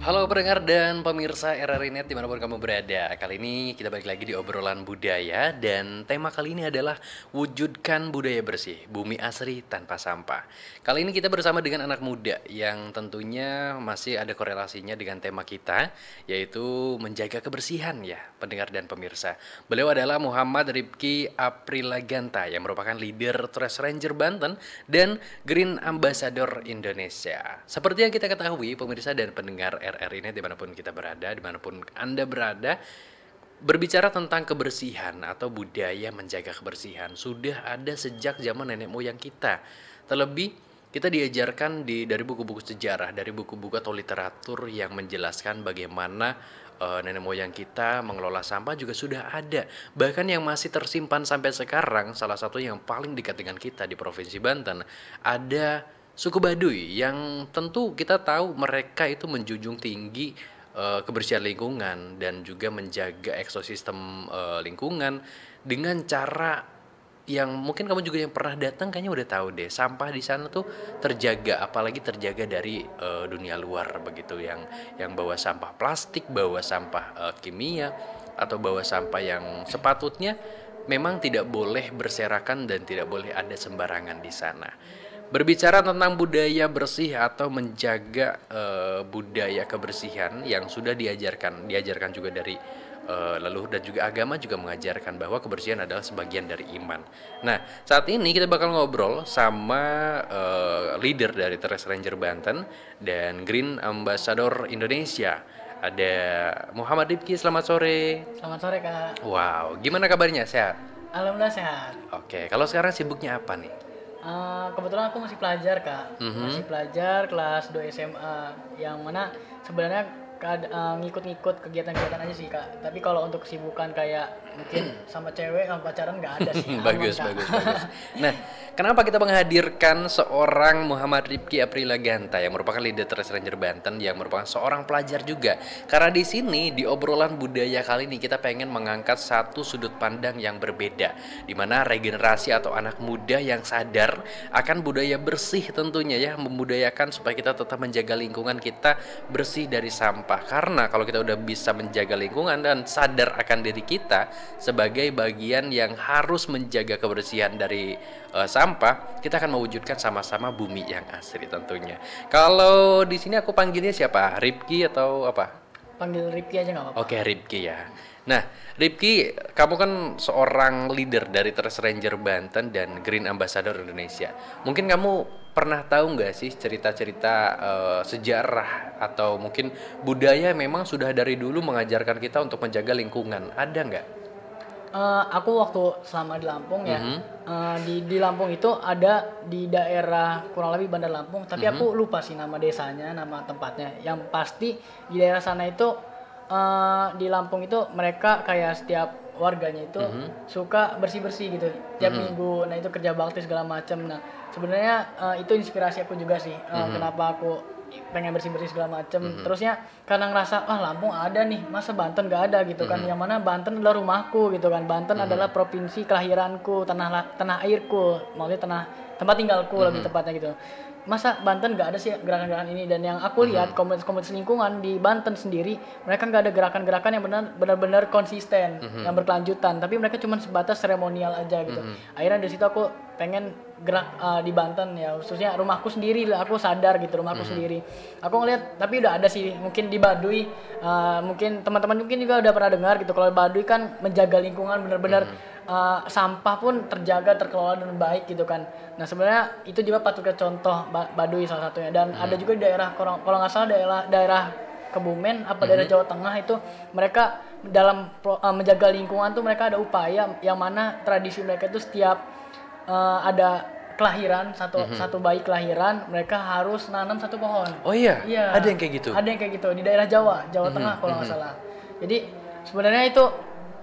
Halo pendengar dan pemirsa RRI Net dimanapun kamu berada. Kali ini kita balik lagi di obrolan budaya dan tema kali ini adalah wujudkan budaya bersih, bumi asri tanpa sampah. Kali ini kita bersama dengan anak muda yang tentunya masih ada korelasinya dengan tema kita, yaitu menjaga kebersihan ya pendengar dan pemirsa. Beliau adalah Muhammad Rifki Aprilaganta yang merupakan leader Trash Ranger Banten dan Green Ambassador Indonesia. Seperti yang kita ketahui pemirsa dan pendengar RRI ini dimanapun kita berada, dimanapun Anda berada, berbicara tentang kebersihan atau budaya menjaga kebersihan sudah ada sejak zaman nenek moyang kita. Terlebih kita diajarkan dari buku-buku sejarah, dari buku-buku atau literatur yang menjelaskan bagaimana nenek moyang kita mengelola sampah juga sudah ada. Bahkan yang masih tersimpan sampai sekarang, salah satu yang paling dekat dengan kita di Provinsi Banten, ada suku Baduy yang tentu kita tahu mereka itu menjunjung tinggi kebersihan lingkungan dan juga menjaga ekosistem lingkungan dengan cara yang mungkin kamu juga yang pernah datang kayaknya udah tahu deh, sampah di sana tuh terjaga, apalagi terjaga dari dunia luar begitu, yang bawa sampah plastik, bawa sampah kimia atau bawa sampah yang sepatutnya memang tidak boleh berserakan dan tidak boleh ada sembarangan di sana. Berbicara tentang budaya bersih atau menjaga budaya kebersihan yang sudah diajarkan juga dari leluhur dan juga agama juga mengajarkan bahwa kebersihan adalah sebagian dari iman. Nah, saat ini kita bakal ngobrol sama leader dari Trash Ranger Banten dan Green Ambassador Indonesia. Ada Muhammad Rifki, selamat sore. Selamat sore Kak. Wow, gimana kabarnya? Sehat? Alhamdulillah sehat. Oke, kalau sekarang sibuknya apa nih? Kebetulan aku masih pelajar Kak. Masih pelajar kelas 2 SMA. Yang mana sebenarnya ngikut-ngikut kegiatan-kegiatan aja sih Kak. Tapi kalau untuk kesibukan kayak mungkin sama cewek sama pacaran nggak ada sih. Bagus, Aman, Kak. bagus. Nah, kenapa kita menghadirkan seorang Muhammad Rifki Aprilaganta yang merupakan leader Trash Ranger Banten yang merupakan seorang pelajar juga? Karena di sini di obrolan budaya kali ini kita pengen mengangkat satu sudut pandang yang berbeda, di mana regenerasi atau anak muda yang sadar akan budaya bersih tentunya ya, membudayakan supaya kita tetap menjaga lingkungan kita bersih dari sampah. Karena kalau kita udah bisa menjaga lingkungan dan sadar akan diri kita sebagai bagian yang harus menjaga kebersihan dari sampah, kita akan mewujudkan sama-sama bumi yang asri tentunya. Kalau di sini aku panggilnya siapa? Rifki atau apa? Panggil Rifki aja nggak apa-apa. Oke, Rifki ya. Nah, Rifki, kamu kan seorang leader dari Trash Ranger Banten dan Green Ambassador Indonesia. Mungkin kamu pernah tahu nggak sih cerita-cerita sejarah atau mungkin budaya memang sudah dari dulu mengajarkan kita untuk menjaga lingkungan? Ada nggak? Aku waktu selama di Lampung ya, di Lampung itu ada di daerah kurang lebih Bandar Lampung, tapi aku lupa sih nama desanya, nama tempatnya. Yang pasti di daerah sana itu di Lampung itu mereka kayak setiap warganya itu suka bersih-bersih gitu tiap minggu. Nah itu kerja bakti segala macam. Nah sebenarnya itu inspirasi aku juga sih, kenapa aku pengen bersih-bersih segala macem. Terusnya karena ngerasa Lampung ada nih, masa Banten gak ada gitu kan. Yang mana Banten adalah rumahku gitu kan. Banten adalah provinsi kelahiranku, tanah airku, maksudnya tempat tinggalku lebih tepatnya gitu. Masa Banten gak ada sih gerakan-gerakan ini. Dan yang aku lihat komunitas lingkungan di Banten sendiri, mereka gak ada gerakan-gerakan yang benar-benar konsisten, yang berkelanjutan, tapi mereka cuma sebatas seremonial aja gitu. Akhirnya dari situ aku pengen gerak di Banten ya, khususnya rumahku sendiri lah, aku sadar gitu rumahku sendiri. Aku ngeliat, tapi udah ada sih mungkin di Baduy, mungkin teman-teman mungkin juga udah pernah dengar gitu. Kalau Baduy kan menjaga lingkungan benar-benar sampah pun terjaga, terkelola dengan baik gitu kan. Nah sebenarnya itu juga patut kita contoh Baduy salah satunya. Dan ada juga di daerah kalau nggak salah daerah Kebumen apa daerah Jawa Tengah itu mereka dalam menjaga lingkungan tuh mereka ada upaya yang mana tradisi mereka itu setiap ada kelahiran satu bayi kelahiran mereka harus nanam satu pohon. Oh iya? Iya. Ada yang kayak gitu? Ada yang kayak gitu di daerah Jawa Tengah kalau nggak salah. Jadi sebenarnya itu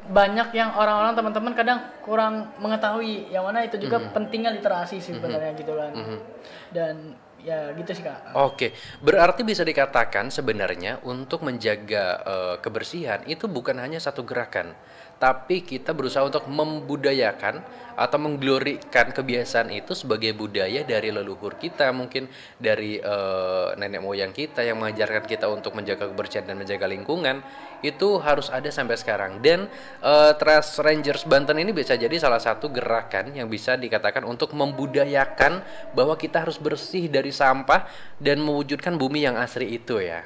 banyak yang orang-orang teman-teman kadang kurang mengetahui, yang mana itu juga pentingnya literasi sih sebenarnya gitu kan. Dan ya gitu sih Kak. Oke, berarti bisa dikatakan sebenarnya untuk menjaga kebersihan itu bukan hanya satu gerakan, tapi kita berusaha untuk membudayakan atau mengglorikan kebiasaan itu sebagai budaya dari leluhur kita, mungkin dari nenek moyang kita yang mengajarkan kita untuk menjaga kebersihan dan menjaga lingkungan, itu harus ada sampai sekarang. Dan Trash Rangers Banten ini bisa jadi salah satu gerakan yang bisa dikatakan untuk membudayakan bahwa kita harus bersih dari sampah dan mewujudkan bumi yang asri itu ya.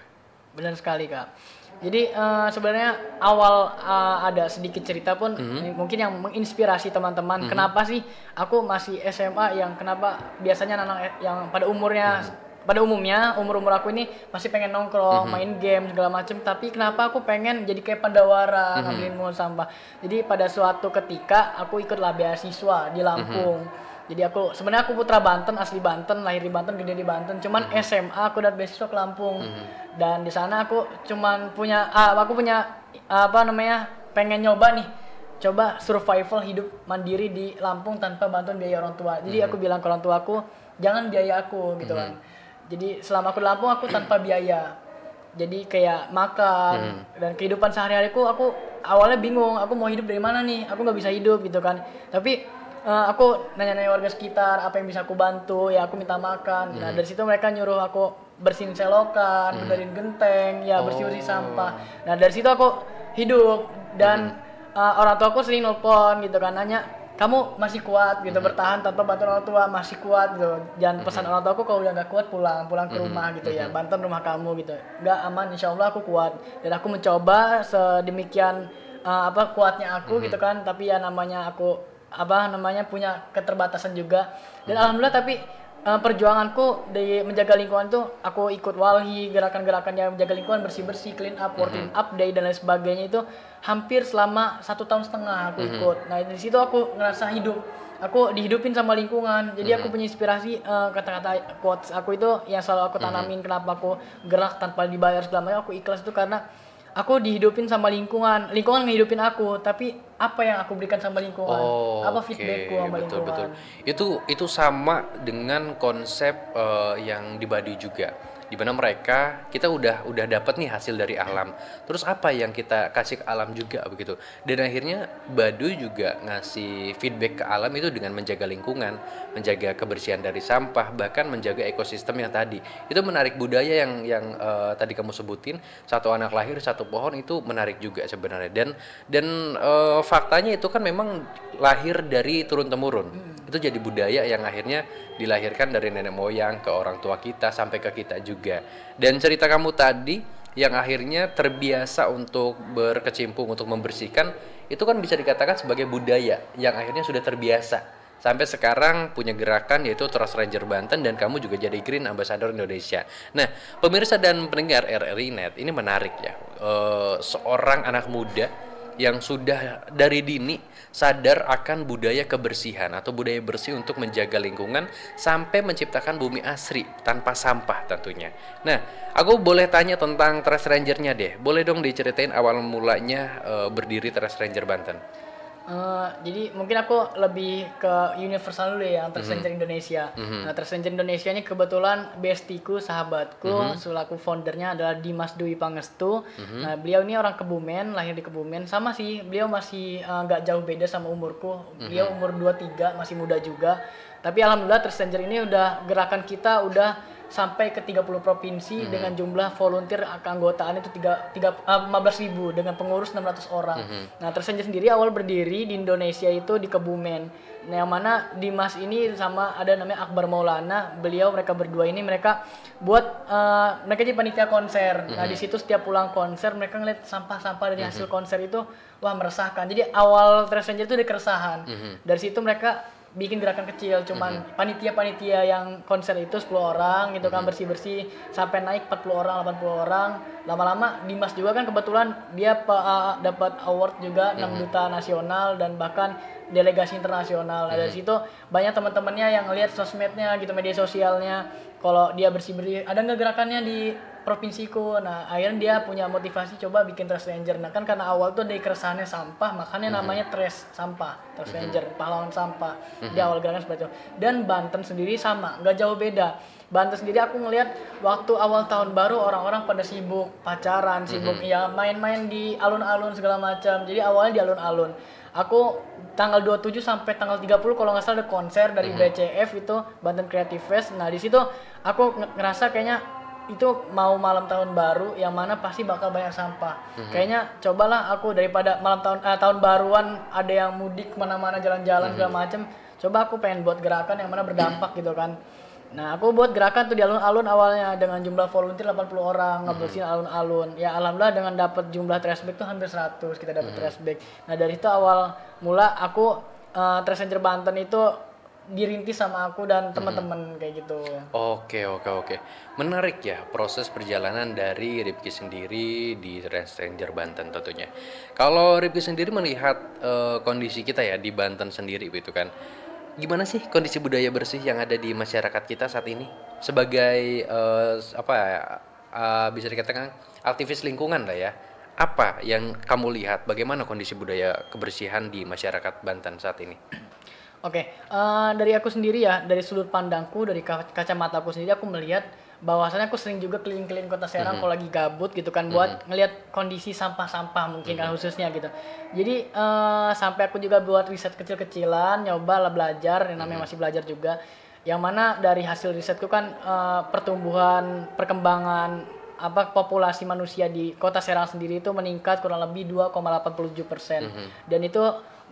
Benar sekali, Kak. Jadi sebenarnya awal ada sedikit cerita pun mungkin yang menginspirasi teman-teman. Kenapa sih aku masih SMA yang kenapa biasanya anak yang pada umumnya umur aku ini masih pengen nongkrong, main game segala macem, tapi kenapa aku pengen jadi kayak Pandawara ngambilin mungut sampah. Jadi pada suatu ketika aku ikutlah beasiswa di Lampung. Jadi sebenarnya aku putra Banten, asli Banten, lahir di Banten, gede di Banten. Cuman SMA aku dapat beasiswa ke Lampung. Dan di sana aku cuman punya pengen nyoba nih. Coba survival hidup mandiri di Lampung tanpa bantuan biaya orang tua. Jadi aku bilang ke orang tua aku, jangan biaya aku gitu kan. Jadi selama aku di Lampung aku tanpa biaya. Jadi kayak makan dan kehidupan sehari-hariku aku awalnya bingung, aku mau hidup dari mana nih? Aku nggak bisa hidup gitu kan. Tapi aku nanya-nanya warga sekitar apa yang bisa aku bantu, ya aku minta makan. Nah dari situ mereka nyuruh aku bersihin selokan, benerin genteng, ya bersih-bersih sampah. Nah dari situ aku hidup dan orang tua aku sering nelpon gitu kan, nanya kamu masih kuat gitu bertahan tanpa bantuan orang tua, masih kuat gitu. Jangan pesan orang tua aku kalau udah nggak kuat pulang ke rumah gitu ya, Banten rumah kamu gitu. Nggak aman, insya Allah aku kuat. Dan aku mencoba sedemikian kuatnya aku gitu kan, tapi ya namanya aku punya keterbatasan juga. Dan alhamdulillah tapi perjuanganku di menjaga lingkungan tuh aku ikut walhi, gerakan-gerakan yang menjaga lingkungan, bersih-bersih, clean up, working up day dan lain sebagainya itu hampir selama 1,5 tahun aku ikut. Nah di situ aku ngerasa hidup, aku dihidupin sama lingkungan. Jadi aku punya inspirasi, kata-kata quotes aku itu yang selalu aku tanamin. Kenapa aku gerak tanpa dibayar segala macam, aku ikhlas itu karena aku dihidupin sama lingkungan ngehidupin aku, tapi apa yang aku berikan sama lingkungan, apa feedbackku sama lingkungan. Itu sama dengan konsep yang di Baduy juga, di mana kita udah dapat nih hasil dari alam, terus apa yang kita kasih ke alam juga begitu. Dan akhirnya Baduy juga ngasih feedback ke alam itu dengan menjaga lingkungan, menjaga kebersihan dari sampah, bahkan menjaga ekosistem yang tadi. Itu menarik budaya yang tadi kamu sebutin, satu anak lahir satu pohon, itu menarik juga sebenarnya. Dan faktanya itu kan memang lahir dari turun temurun. Itu jadi budaya yang akhirnya dilahirkan dari nenek moyang ke orang tua kita sampai ke kita juga. Dan cerita kamu tadi yang akhirnya terbiasa untuk berkecimpung untuk membersihkan, itu kan bisa dikatakan sebagai budaya yang akhirnya sudah terbiasa sampai sekarang punya gerakan yaitu Trash Ranger Banten, dan kamu juga jadi Green Ambassador Indonesia. Nah, pemirsa dan pendengar RRI Net, ini menarik ya, seorang anak muda yang sudah dari dini sadar akan budaya kebersihan atau budaya bersih untuk menjaga lingkungan sampai menciptakan bumi asri tanpa sampah tentunya. Nah, aku boleh tanya tentang Trash Ranger-nya deh. Boleh dong diceritain awal mulanya berdiri Trash Ranger Banten? Jadi mungkin aku lebih ke universal dulu ya, Trash Ranger Indonesia. Nah, Trash Ranger Indonesia ini kebetulan bestiku, sahabatku, selaku foundernya adalah Dimas Dwi Pangestu. Nah, beliau ini orang Kebumen, lahir di Kebumen. Sama sih, beliau masih nggak jauh beda sama umurku. Beliau umur 23, masih muda juga. Tapi alhamdulillah Trash Ranger ini gerakan kita udah sampai ke 30 provinsi dengan jumlah volunteer keanggotaan itu 15.000 dengan pengurus 600 orang. Nah, Trash Ranger sendiri awal berdiri di Indonesia itu di Kebumen. Nah, yang mana Dimas ini sama ada namanya Akbar Maulana, mereka berdua ini mereka jadi panitia konser. Nah, di situ setiap pulang konser mereka ngeliat sampah-sampah dari hasil konser itu, wah meresahkan. Jadi awal Trash Ranger itu ada keresahan. Dari situ mereka bikin gerakan kecil, cuman panitia-panitia yang konser itu 10 orang gitu kan, bersih-bersih sampai naik 40 orang, 80 orang. Lama-lama Dimas juga kan kebetulan dia dapat award juga 6 duta nasional dan bahkan delegasi internasional. Nah, dari situ banyak teman-temannya yang lihat sosmednya gitu, media sosialnya, kalau dia bersih-bersih, ada nggak gerakannya di provinsiku. Nah akhirnya dia punya motivasi coba bikin trash ranger. Nah kan karena awal tuh dari keresahannya sampah, makanya namanya trash sampah, trash ranger, pahlawan sampah. Di awal gerakan seperti itu. Dan Banten sendiri sama, nggak jauh beda. Banten sendiri aku ngelihat waktu awal tahun baru orang-orang pada sibuk pacaran, sibuk ya main-main di alun-alun segala macam. Jadi awalnya di alun-alun. Aku tanggal 27 sampai tanggal 30 kalau nggak salah ada konser dari BCF itu Banten Creative Fest. Nah, di situ aku ngerasa kayaknya itu mau malam tahun baru yang mana pasti bakal banyak sampah. Kayaknya cobalah aku daripada tahun baruan ada yang mudik kemana-mana jalan-jalan segala macam. Coba aku pengen buat gerakan yang mana berdampak gitu kan. Nah, aku buat gerakan tuh di alun-alun awalnya dengan jumlah volunteer 80 orang ngebersihin alun-alun. Ya alhamdulillah dengan dapat jumlah trash bag tuh hampir 100 kita dapat trash bag. Nah, dari itu awal mula aku Trash Ranger Banten itu dirintis sama aku dan teman-teman kayak gitu. Oke. Menarik ya proses perjalanan dari Rifki sendiri di Trash Ranger Banten tentunya. Kalau Rifki sendiri melihat kondisi kita ya di Banten sendiri gitu kan. Gimana sih kondisi budaya bersih yang ada di masyarakat kita saat ini sebagai bisa dikatakan aktivis lingkungan lah ya. Apa yang kamu lihat bagaimana kondisi budaya kebersihan di masyarakat Banten saat ini? Oke, dari aku sendiri ya, dari sudut pandangku, dari kacamataku sendiri aku melihat bahwasannya aku sering juga keliling-keliling kota Serang kalau lagi gabut gitu kan buat ngelihat kondisi sampah-sampah mungkin kan khususnya gitu. Jadi sampai aku juga buat riset kecil-kecilan, nyoba lah belajar, yang namanya masih belajar juga. Yang mana dari hasil risetku kan pertumbuhan, perkembangan populasi manusia di kota Serang sendiri itu meningkat kurang lebih 2,87%. Dan itu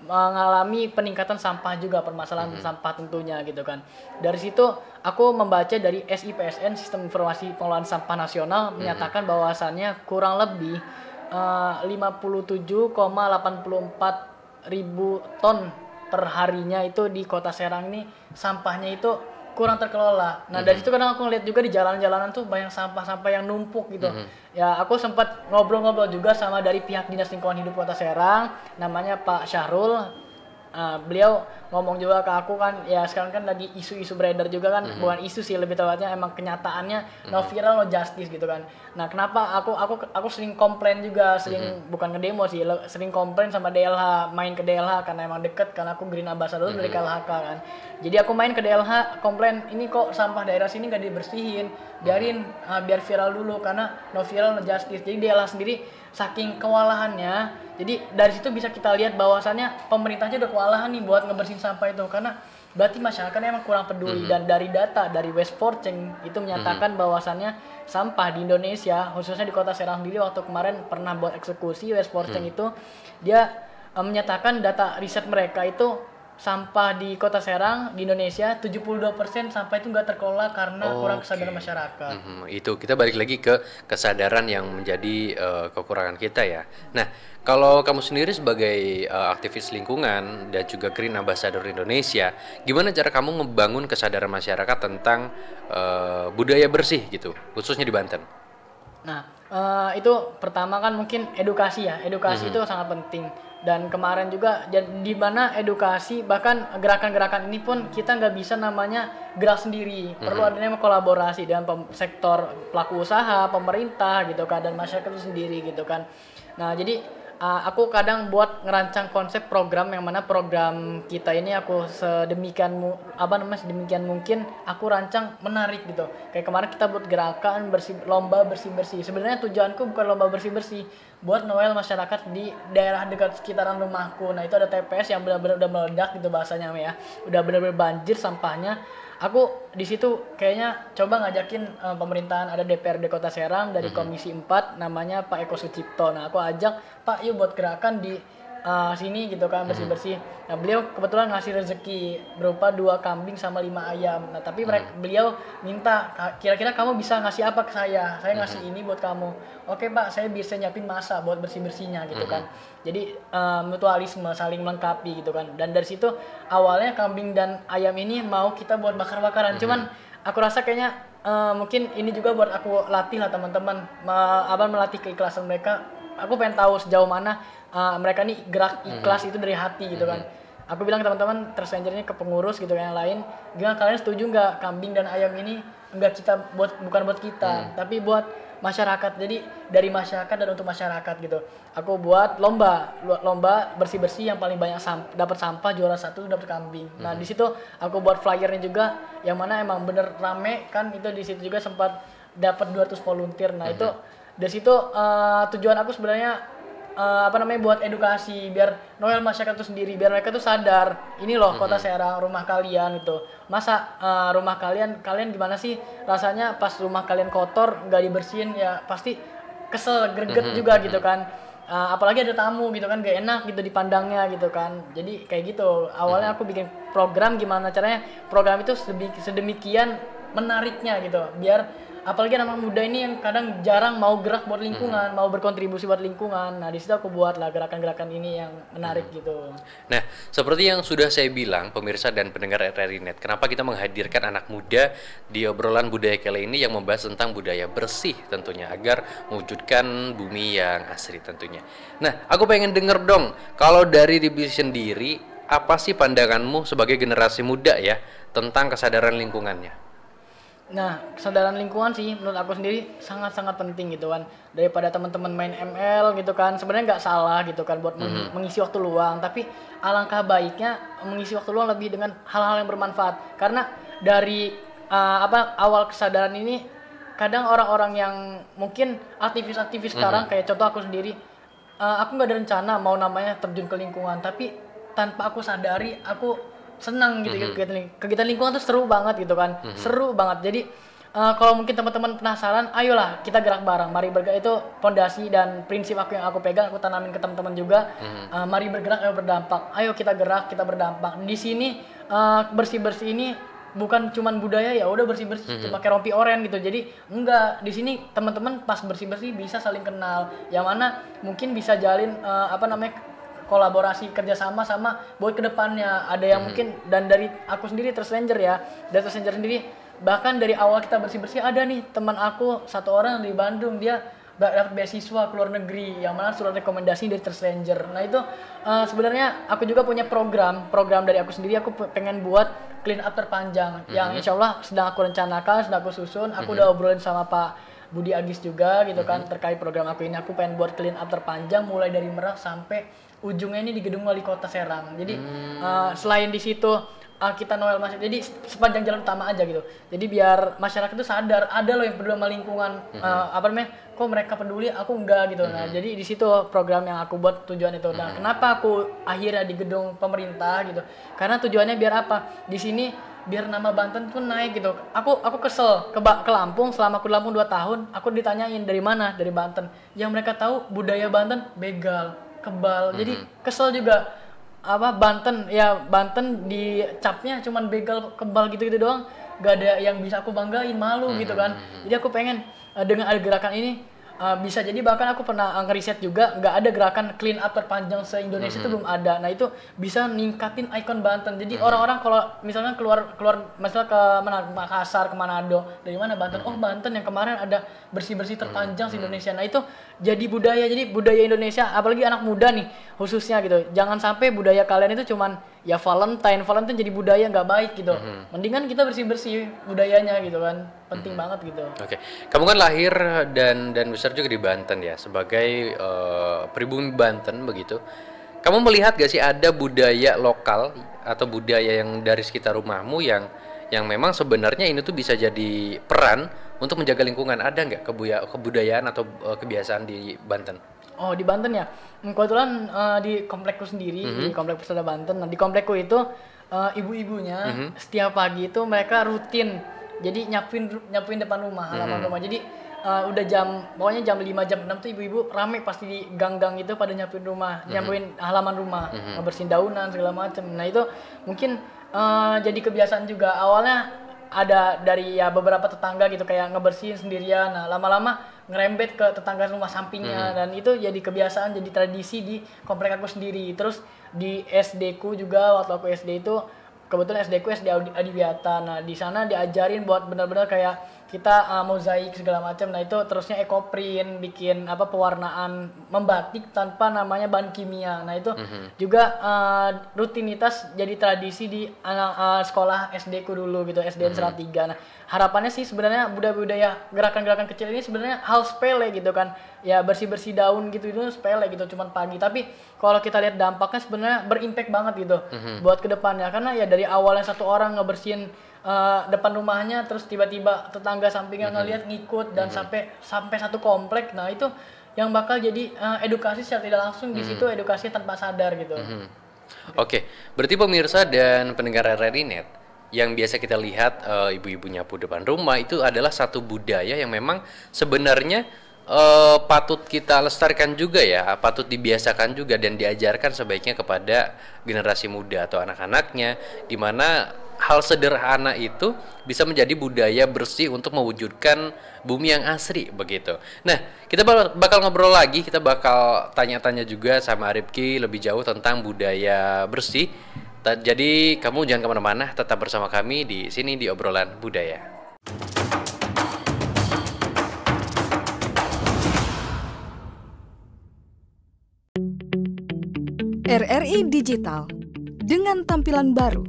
mengalami peningkatan sampah juga, permasalahan sampah tentunya gitu kan. Dari situ aku membaca dari SIPSN Sistem Informasi Pengelolaan Sampah Nasional menyatakan bahwasannya kurang lebih 57,84 ribu ton per harinya itu di kota Serang ini sampahnya itu kurang terkelola. Nah dari situ kadang aku ngeliat juga di jalan-jalanan tuh banyak sampah-sampah yang numpuk gitu. Ya aku sempat ngobrol-ngobrol juga sama dari pihak Dinas Lingkungan Hidup Kota Serang, namanya Pak Syahrul. Beliau ngomong juga ke aku kan, ya sekarang kan lagi isu-isu beredar juga kan, bukan isu sih lebih tepatnya emang kenyataannya no viral no justice gitu kan. Nah kenapa aku sering komplain juga, sering bukan ngedemo sih, sering komplain sama DLH, main ke DLH karena emang deket, karena aku green ambassador dari KLHK kan. Jadi aku main ke DLH komplain, ini kok sampah daerah sini gak dibersihin, biarin biar viral dulu karena no viral no justice. Jadi DLH sendiri saking kewalahannya, jadi dari situ bisa kita lihat bahwasannya pemerintahnya udah kewalahan nih buat ngebersihin sampah itu, karena berarti masyarakatnya emang kurang peduli. Dan dari data dari Waste for Change itu menyatakan bahwasannya sampah di Indonesia khususnya di kota Serang sendiri waktu kemarin pernah buat eksekusi Waste for Change itu dia menyatakan data riset mereka itu sampah di kota Serang di Indonesia 72% sampah itu nggak terkelola karena kurang kesadaran masyarakat. Itu kita balik lagi ke kesadaran yang menjadi kekurangan kita ya. Nah, kalau kamu sendiri sebagai aktivis lingkungan dan juga Green Ambassador Indonesia, gimana cara kamu ngebangun kesadaran masyarakat tentang budaya bersih gitu, khususnya di Banten? Nah, itu pertama kan mungkin edukasi ya. Edukasi itu sangat penting. Dan kemarin juga di mana edukasi, bahkan gerakan-gerakan ini pun kita nggak bisa namanya gerak sendiri. Perlu adanya kolaborasi dengan sektor pelaku usaha, pemerintah gitu kan, dan masyarakat itu sendiri gitu kan. Nah, jadi aku kadang buat ngerancang konsep program yang mana program kita ini aku sedemikian mungkin aku rancang menarik gitu. Kayak kemarin kita buat gerakan lomba bersih-bersih. Sebenarnya tujuanku bukan lomba bersih-bersih, buat Noel masyarakat di daerah dekat sekitaran rumahku. Nah, itu ada TPS yang benar-benar udah meledak gitu bahasanya ya. Udah benar-benar banjir sampahnya. Aku di situ kayaknya coba ngajakin pemerintahan, ada DPRD Kota Serang dari Komisi 4 namanya Pak Eko Sucipto. Nah, aku ajak, Pak yuk buat gerakan di sini gitu kan, bersih-bersih. Nah, beliau kebetulan ngasih rezeki berupa 2 kambing sama 5 ayam. Nah, tapi beliau minta, kira-kira kamu bisa ngasih apa ke saya? Saya ngasih ini buat kamu. Oke Pak, saya bisa nyiapin masa buat bersih-bersihnya gitu kan. Jadi mutualisme, saling melengkapi gitu kan. Dan dari situ awalnya kambing dan ayam ini mau kita buat bakar-bakaran. Cuman aku rasa kayaknya mungkin ini juga buat aku latih lah teman-teman, melatih keikhlasan mereka. Aku pengen tahu sejauh mana mereka nih gerak ikhlas itu dari hati gitu kan. aku bilang ke teman-teman Stranger ini ke pengurus gitu yang lain, gimana kalian setuju nggak kambing dan ayam ini nggak kita bukan buat kita, tapi buat masyarakat. Jadi dari masyarakat dan untuk masyarakat gitu. Aku buat lomba bersih-bersih yang paling banyak dapat sampah juara satu dapat kambing. Nah, di situ aku buat flyernya juga yang mana emang bener rame kan, itu di situ juga sempat dapat 200 volunteer. Nah, itu dari situ tujuan aku sebenarnya buat edukasi biar Noel masyarakat itu sendiri, biar mereka tuh sadar ini loh kota Serang, rumah kalian itu. Masa rumah kalian gimana sih rasanya pas rumah kalian kotor nggak dibersihin, ya pasti kesel greget juga gitu kan. Apalagi ada tamu gitu kan, gak enak gitu dipandangnya gitu kan. Jadi kayak gitu awalnya aku bikin program, gimana caranya program itu sedemikian menariknya gitu, biar apalagi anak muda ini yang kadang jarang mau gerak buat lingkungan, mau berkontribusi buat lingkungan. Nah, di situ aku buat lah gerakan-gerakan ini yang menarik gitu. Nah, seperti yang sudah saya bilang, pemirsa dan pendengar RRI Net, kenapa kita menghadirkan anak muda di obrolan budaya kali ini yang membahas tentang budaya bersih tentunya, agar mewujudkan bumi yang asri tentunya. Nah, aku pengen denger dong, kalau dari Ribi sendiri, apa sih pandanganmu sebagai generasi muda ya tentang kesadaran lingkungannya? Nah, kesadaran lingkungan sih menurut aku sendiri sangat-sangat penting gitu kan. Daripada teman-teman main ML gitu kan, sebenarnya nggak salah gitu kan buat mengisi waktu luang, tapi alangkah baiknya mengisi waktu luang lebih dengan hal-hal yang bermanfaat. Karena dari awal kesadaran ini kadang orang-orang yang mungkin aktivis-aktivis sekarang, kayak contoh aku sendiri, aku nggak ada rencana mau namanya terjun ke lingkungan, tapi tanpa aku sadari aku senang gitu. Kegiatan lingkungan tuh seru banget gitu kan, seru banget. Jadi kalau mungkin teman-teman penasaran, ayolah kita gerak bareng. Mari bergerak itu fondasi dan prinsip aku yang aku pegang, aku tanamin ke teman-teman juga. Mari bergerak, ayo berdampak. Ayo kita gerak, kita berdampak. Di sini bersih-bersih ini bukan cuman budaya ya udah bersih-bersih pakai rompi oren gitu. Jadi enggak, di sini teman-teman pas bersih-bersih bisa saling kenal. Yang mana mungkin bisa jalin kolaborasi kerjasama sama buat kedepannya. Ada yang mungkin, dan dari aku sendiri Stranger ya, dari Stranger sendiri bahkan dari awal kita bersih-bersih ada nih teman aku satu orang di Bandung, dia dapat beasiswa ke luar negeri yang mana surat rekomendasi dari Stranger. Nah itu sebenarnya aku juga punya program dari aku sendiri, aku pengen buat clean up terpanjang yang insya Allah sedang aku rencanakan, sedang aku susun. Aku udah obrolin sama Pak Budi Agis juga gitu kan terkait program aku ini. Aku pengen buat clean up terpanjang mulai dari Merak sampai ujungnya ini di gedung wali kota Serang. Jadi selain di situ kita Noel masih, jadi sepanjang jalan utama aja gitu. Jadi biar masyarakat itu sadar ada loh yang peduli sama lingkungan. Kok mereka peduli, aku enggak gitu. Nah jadi di situ program yang aku buat tujuan itu. Nah kenapa aku akhirnya di gedung pemerintah gitu? Karena tujuannya biar apa? Di sini biar nama Banten tuh naik gitu. Aku kesel ke Lampung, selama aku di Lampung 2 tahun, aku ditanyain dari mana? Dari Banten. Yang mereka tahu budaya Banten begal, kebal. Jadi kesel juga Banten dicapnya cuman begal, kebal gitu-gitu doang. Gak ada yang bisa aku banggain, malu gitu kan. Jadi aku pengen dengan ada gerakan ini bisa jadi, bahkan aku pernah ngeriset juga, nggak ada gerakan clean up terpanjang se-Indonesia itu belum ada. Nah itu bisa ningkatin ikon Banten. Jadi orang-orang kalau misalnya keluar misalnya ke Makassar, ke Manado, dari mana Banten? Oh Banten yang kemarin ada bersih-bersih terpanjang se-Indonesia. Nah itu jadi budaya Indonesia, apalagi anak muda nih khususnya gitu. Jangan sampai budaya kalian itu cuman ya Valentine jadi budaya nggak baik gitu. Mendingan kita bersih-bersih budayanya gitu kan, penting banget gitu. Oke, kamu kan lahir dan besar juga di Banten ya, sebagai pribumi Banten begitu. Kamu melihat gak sih ada budaya lokal atau budaya yang dari sekitar rumahmu yang memang sebenarnya ini tuh bisa jadi peran untuk menjaga lingkungan? Ada nggak kebudayaan atau kebiasaan di Banten? Oh di Banten ya, kebetulan di komplekku sendiri, di komplek Persada Banten. Nah di komplekku itu ibu-ibunya setiap pagi itu mereka rutin, jadi nyapuin depan rumah, halaman rumah. Jadi pokoknya jam 5 jam 6 tuh ibu-ibu rame pasti di gang-gang itu pada nyapuin rumah, nyapuin halaman rumah, ngebersihin daunan segala macem. Nah itu mungkin jadi kebiasaan juga. Awalnya ada dari ya beberapa tetangga gitu kayak ngebersihin sendirian. Nah lama-lama ngerembet ke tetangga rumah sampingnya, dan itu jadi kebiasaan, jadi tradisi di komplek aku sendiri. Terus di SD ku juga, waktu aku SD itu kebetulan SD ku SD Adiwiata. Nah di sana diajarin buat benar-benar kayak kita mozaik segala macam. Nah itu terusnya ekoprint, bikin pewarnaan membatik tanpa namanya bahan kimia. Nah itu juga rutinitas jadi tradisi di sekolah SD ku dulu gitu, SDN Salatiga. Nah harapannya sih sebenarnya budaya-budaya gerakan-gerakan kecil ini sebenarnya hal sepele gitu kan, ya bersih-bersih daun gitu itu sepele gitu, cuman pagi. Tapi kalau kita lihat dampaknya sebenarnya berimpact banget gitu buat kedepannya, karena ya dari awalnya satu orang ngebersihin depan rumahnya, terus tiba-tiba tetangga sampingnya ngelihat ngikut dan sampai satu komplek. Nah itu yang bakal jadi edukasi secara tidak langsung di situ, edukasi tanpa sadar gitu. Oke, berarti pemirsa dan pendengar RRI Net, yang biasa kita lihat ibu-ibu nyapu depan rumah itu adalah satu budaya yang memang sebenarnya patut kita lestarikan juga ya, patut dibiasakan juga dan diajarkan sebaiknya kepada generasi muda atau anak-anaknya, di mana hal sederhana itu bisa menjadi budaya bersih untuk mewujudkan bumi yang asri begitu. Nah, kita bakal ngobrol lagi, kita bakal tanya-tanya juga sama Arifki lebih jauh tentang budaya bersih. Jadi kamu jangan kemana-mana, tetap bersama kami di sini di Obrolan Budaya. RRI Digital dengan tampilan baru,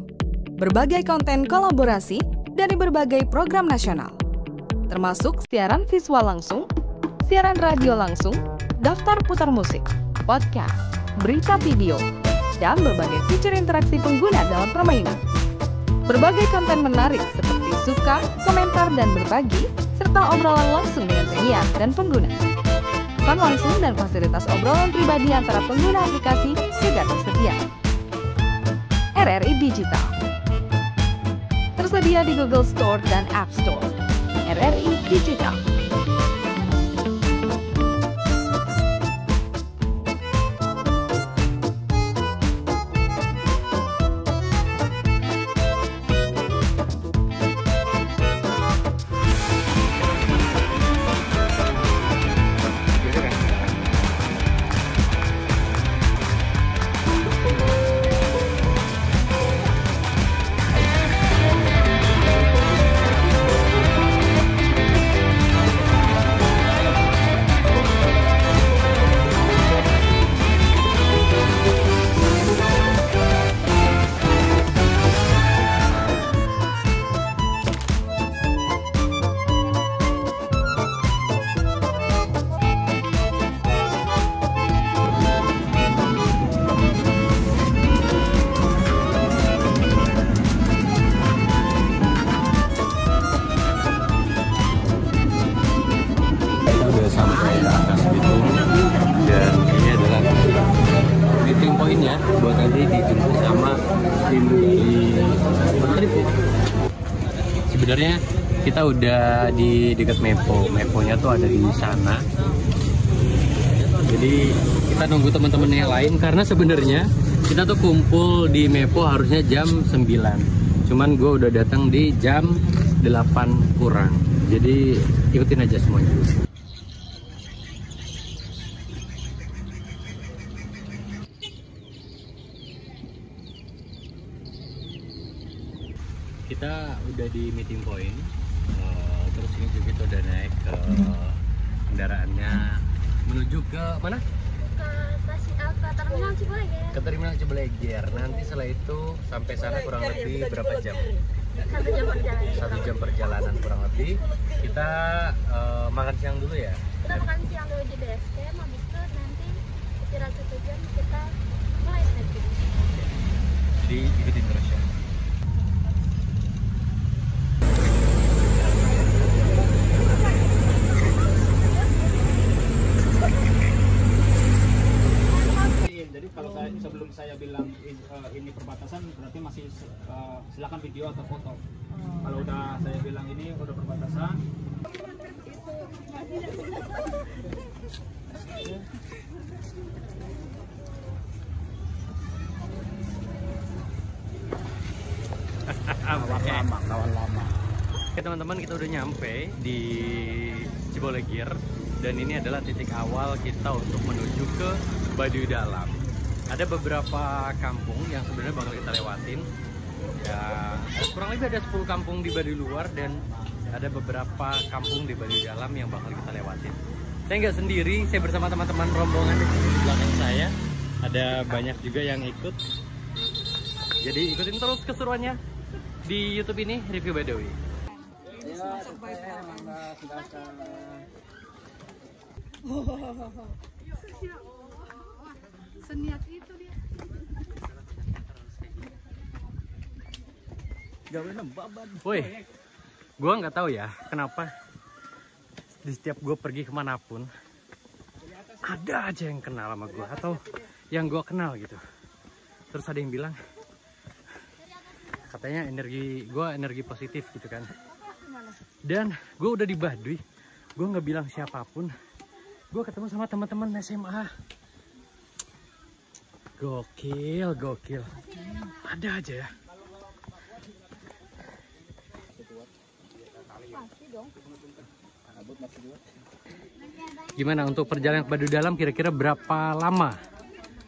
berbagai konten kolaborasi dari berbagai program nasional, termasuk siaran visual langsung, siaran radio langsung, daftar putar musik, podcast, berita video, dan berbagai fitur interaksi pengguna dalam permainan. Berbagai konten menarik seperti suka, komentar, dan berbagi, serta obrolan langsung dengan penyiar dan pengguna. Pesan langsung dan fasilitas obrolan pribadi antara pengguna aplikasi juga tersedia. RRI Digital tersedia di Google Store dan App Store. RRI Digital. Buat nanti dijemput sama tim di sebenarnya kita udah di dekat Meponya tuh ada di sana. Jadi kita nunggu teman-teman yang lain karena sebenarnya kita tuh kumpul di Mepo harusnya jam 9. Cuman gue udah datang di jam 8 kurang. Jadi ikutin aja semuanya. Kita udah di meeting point, terus ini juga kita udah naik ke kendaraannya menuju ke mana? Ke Terminal Ciboleger. Ke Terminal Ciboleger. Nanti setelah itu sampai sana kurang lebih berapa jam? 1 jam perjalanan. 1 jam perjalanan kurang lebih. Kita makan siang dulu ya? Kita makan siang dulu di base camp, habis itu nanti istirahat 1 jam kita mulai trekking. Jadi ikutin terus ya. Jadi kalau sebelum saya bilang ini perbatasan berarti masih silakan video atau foto. Kalau udah saya bilang ini udah perbatasan. Kawan lama. Oke teman-teman, kita udah nyampe di Ciboleger dan ini adalah titik awal kita untuk menuju ke Baduy Dalam. Ada beberapa kampung yang sebenarnya bakal kita lewatin. Ya, kurang lebih ada 10 kampung di Baduy Luar dan ada beberapa kampung di Baduy Dalam yang bakal kita lewatin. Saya nggak sendiri, saya bersama teman-teman rombongan di sini di belakang saya. Ada banyak juga yang ikut. Jadi ikutin terus keseruannya di YouTube ini, Review Badawi. Seniat itu dia. Woi, gue nggak tahu ya kenapa di setiap gue pergi kemanapun ada aja yang kenal sama gue atau yang gue kenal gitu. Terus ada yang bilang katanya energi positif gitu kan. Dan gue udah di Baduy, gue nggak bilang siapapun. Gue ketemu sama teman-teman SMA. Gokil. Ada aja ya. Gimana untuk perjalanan ke Baduy Dalam kira-kira berapa lama?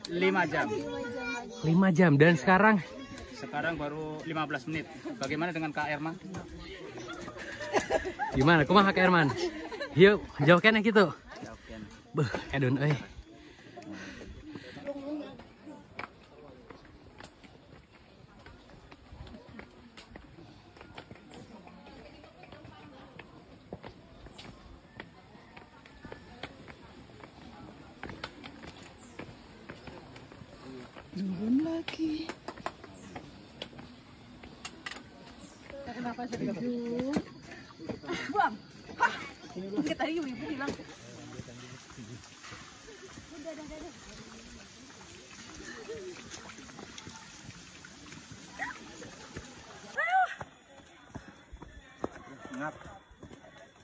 5 jam. 5 jam dan sekarang Baru 15 menit. Bagaimana dengan Kak Erman? gimana? Kumaha Kak Erman? Yuk, jawabkan gitu. Beuh, edun euy. Turun lagi. Kenapa sih dikatakan? Buang. Hah. Ini tadi ibu bilang.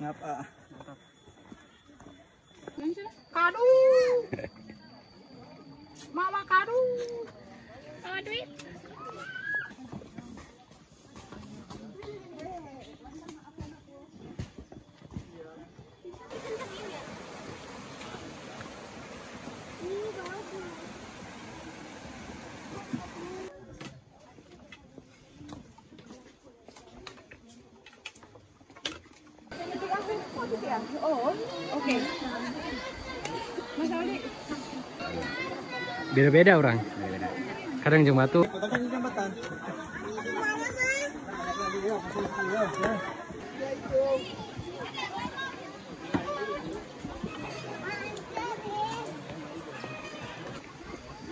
Ngap. Kadu. Mama kadu. Sama duit. Oh, oke. Mas Aldi. Beda-beda orang. Kadang jeung batu.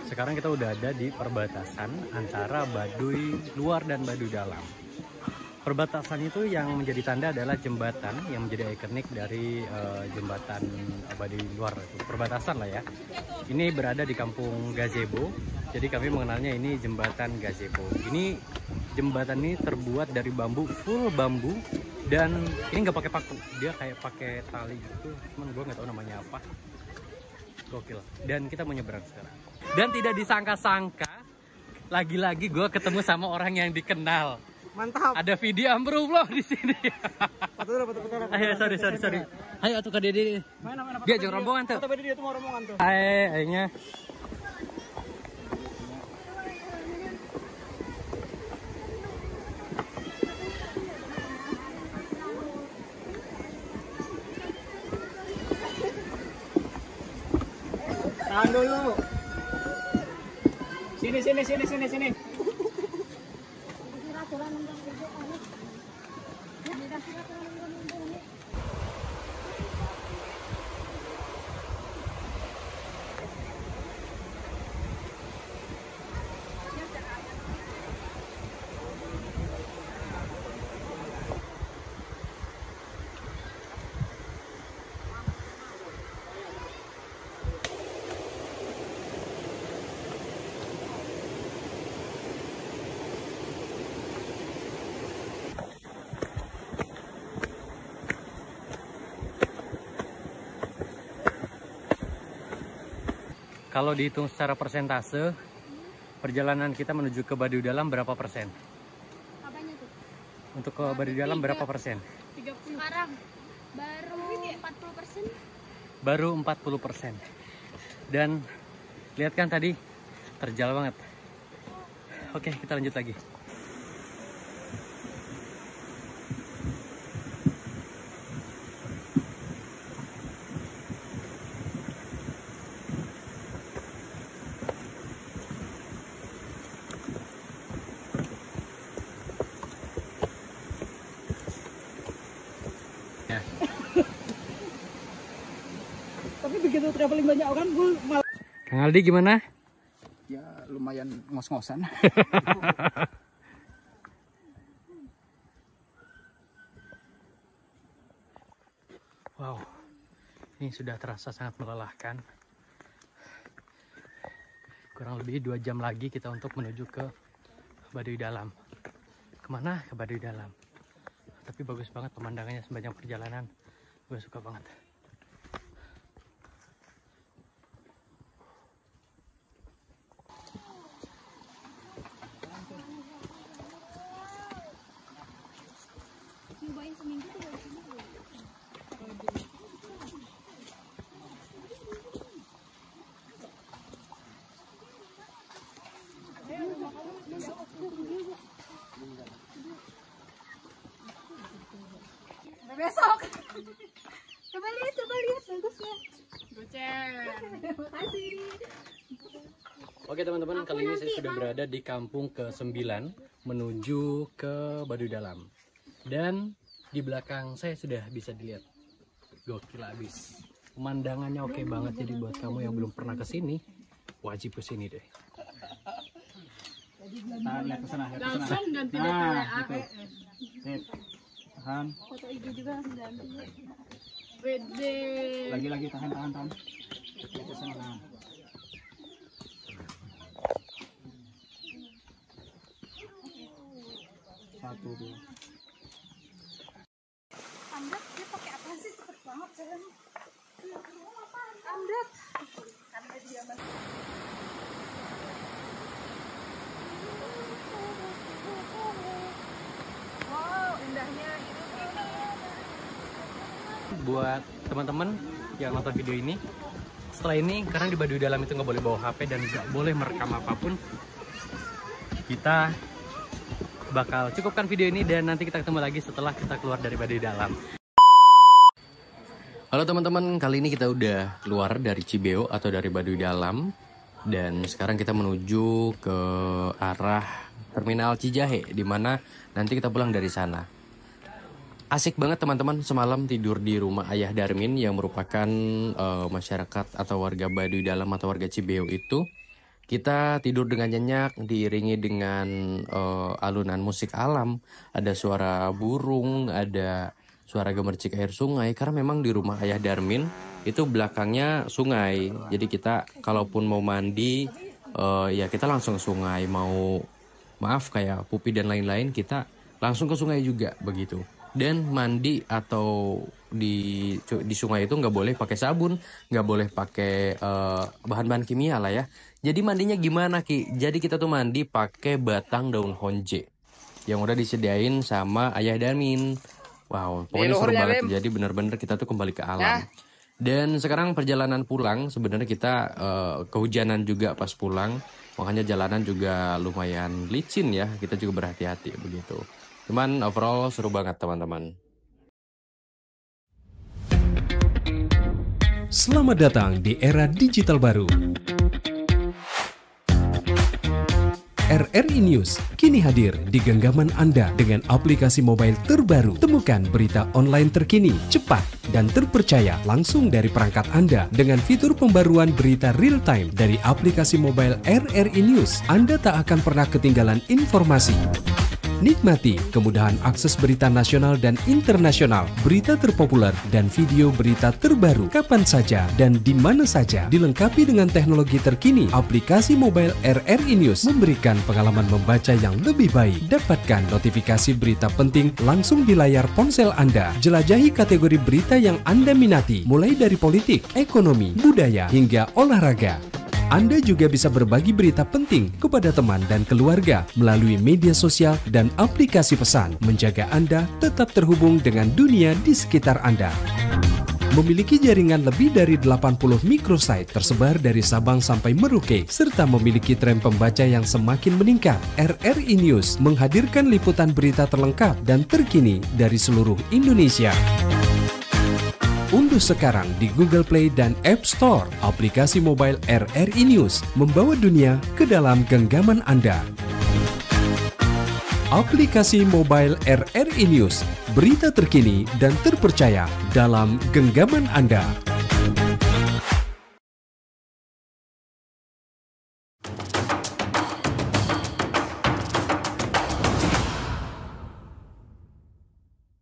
Sekarang kita udah ada di perbatasan antara Baduy luar dan Baduy dalam. Perbatasan itu yang menjadi tanda adalah jembatan yang menjadi ikonik dari jembatan Baduy luar. Perbatasan lah ya. Ini berada di kampung Gazebo. Jadi kami mengenalnya ini jembatan Gazebo. Ini jembatan ini terbuat dari bambu, full bambu, dan ini nggak pakai paku. Dia kayak pakai tali gitu. Cuman gue nggak tahu namanya apa. Gokil. Dan kita mau nyebrang sekarang. Dan tidak disangka-sangka, lagi-lagi gue ketemu sama orang yang dikenal. Mantap. Ada video Ambrullah di sini. Ayo, sorry. Ayo atuh ka Dede. Mana? Dia jeung rombongan tuh. Foto dia tuh mau rombongan tuh. Hai, aingnya. Tahan dulu. Sini. Kalau dihitung secara persentase, perjalanan kita menuju ke Baduy Dalam berapa persen? Apanya tuh? Untuk ke Baduy Dalam berapa persen? 30. Sekarang baru 40%. Baru 40%. Dan lihat kan tadi terjal banget. Oke, kita lanjut lagi. Sudah paling banyak orang gue malah. Kang Aldi gimana? Ya lumayan ngos-ngosan. Wow, ini sudah terasa sangat melelahkan. Kurang lebih 2 jam lagi kita untuk menuju ke Baduy Dalam. Kemana? Ke Baduy Dalam. Tapi bagus banget pemandangannya sepanjang perjalanan. Gue suka banget. Besok. Coba lihat bagusnya. Goceng. Makasih. Oke teman-teman, kali ini saya sudah berada di kampung ke-9 menuju ke Baduy Dalam. Dan di belakang saya sudah bisa dilihat. Gokil abis. Pemandangannya oke banget, jadi buat kamu yang belum pernah kesini, wajib kesini deh. Lihat ke sana, Langsung ganti nah, DP gitu. Sip. Tahan. Foto IG juga langsung ganti. Wede. Lagi tahan. Lihat ke sana. Nah. Satu, dua. Amdet dia pakai apa sih? Cepet banget jalannya. Amdet. Karena dia masih. Wow, indahnya hidup ini. Buat teman-teman yang nonton video ini, setelah ini karena di Baduy Dalam itu nggak boleh bawa HP dan nggak boleh merekam apapun, kita bakal cukupkan video ini dan nanti kita ketemu lagi setelah kita keluar dari Baduy Dalam. Halo teman-teman, kali ini kita udah keluar dari Cibeo atau dari Baduy Dalam dan sekarang kita menuju ke arah Terminal Cijahe, di mana nanti kita pulang dari sana. Asik banget teman-teman, semalam tidur di rumah Ayah Darmin yang merupakan masyarakat atau warga Baduy Dalam atau warga Cibeo itu. Kita tidur dengan nyenyak, diiringi dengan alunan musik alam, ada suara burung, ada suara gemercik air sungai. Karena memang di rumah Ayah Darmin itu belakangnya sungai, jadi kita kalaupun mau mandi, ya kita langsung ke sungai. Mau maaf kayak pupi dan lain-lain, kita langsung ke sungai juga begitu. Dan mandi atau di sungai itu nggak boleh pakai sabun, nggak boleh pakai bahan-bahan kimia lah ya. Jadi mandinya gimana Ki? Jadi kita tuh mandi pakai batang daun honje yang udah disediain sama Ayah Darmin. Wow, pokoknya seru banget. Jadi bener-bener kita tuh kembali ke alam. Dan sekarang perjalanan pulang, sebenarnya kita kehujanan juga pas pulang, makanya jalanan juga lumayan licin ya. Kita juga berhati-hati begitu. Cuman overall seru banget teman-teman. Selamat datang di era digital baru. RRI News kini hadir di genggaman Anda dengan aplikasi mobile terbaru. Temukan berita online terkini, cepat, dan terpercaya langsung dari perangkat Anda dengan fitur pembaruan berita real time dari aplikasi mobile RRI News. Anda tak akan pernah ketinggalan informasi. Nikmati kemudahan akses berita nasional dan internasional, berita terpopuler, dan video berita terbaru kapan saja dan di mana saja. Dilengkapi dengan teknologi terkini, aplikasi mobile RRI News memberikan pengalaman membaca yang lebih baik. Dapatkan notifikasi berita penting langsung di layar ponsel Anda. Jelajahi kategori berita yang Anda minati, mulai dari politik, ekonomi, budaya, hingga olahraga. Anda juga bisa berbagi berita penting kepada teman dan keluarga melalui media sosial dan aplikasi pesan, menjaga Anda tetap terhubung dengan dunia di sekitar Anda. Memiliki jaringan lebih dari 80 microsite tersebar dari Sabang sampai Merauke, serta memiliki tren pembaca yang semakin meningkat, RRI News menghadirkan liputan berita terlengkap dan terkini dari seluruh Indonesia. Unduh sekarang di Google Play dan App Store aplikasi mobile RRI News, membawa dunia ke dalam genggaman Anda. Aplikasi mobile RRI News, berita terkini dan terpercaya dalam genggaman Anda.